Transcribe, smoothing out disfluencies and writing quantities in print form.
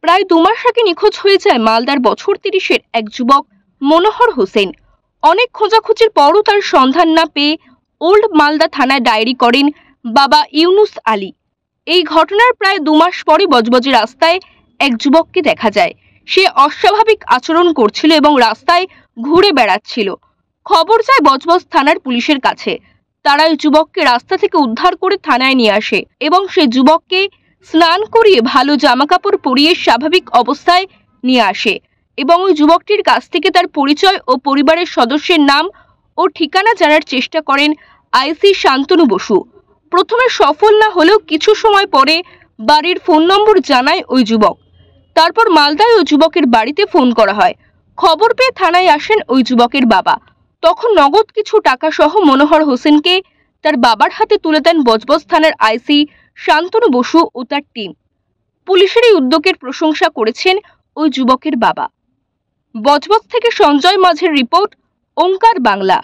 প্রায় 2 মাস আগে নিখোঁজ হয়ে যায় মালদার বছর 30-এর এক যুবক মনোহর হোসেন। অনেক খোঁজাখুঁজির পরও তার সন্ধান না পেয়ে ওল্ড মালদা থানায় ডায়েরি করেন বাবা ইউনুস আলী। এই ঘটনার প্রায় 2 মাস পরে বজবজে রাস্তায় এক যুবককে দেখা যায়। সে অস্বাভাবিক আচরণ করছিল এবং রাস্তায় ঘুরে বেড়াচ্ছিল। খবর যায় বজবজ থানার পুলিশের কাছে। তারা ওই যুবককে রাস্তা থেকে উদ্ধার করে থানায় নিয়ে আসে এবং সেই যুবককে স্নান করিয়ে ভালো জামাকাপড় পরিয়ে স্বাভাবিক অবস্থায় নিয়ে আসে এবং ওই যুবকটির কাছ থেকে তার পরিচয় ও পরিবারের সদস্যের নাম ও ঠিকানা জানার চেষ্টা করেন আইসি শান্তনু বসু। প্রথমে সফল না হলেও কিছু সময় পরে বাড়ির ফোন নম্বর জানায় ওই যুবক। তারপর মালদায় ওই যুবকের বাড়িতে ফোন করা হয়। খবর পেয়ে থানায় আসেন ওই যুবকের বাবা। তখন নগদ কিছু টাকা সহ মনোহর হোসেনকে তার বাবার হাতে তুলে দেন বজবজ থানার আইসি শান্তনু বসু ও তার টিম। পুলিশের এই উদ্যোগের প্রশংসা করেছেন ওই যুবকের বাবা। বজবজ থেকে সঞ্জয় মাঝের রিপোর্ট, ওঙ্কার বাংলা।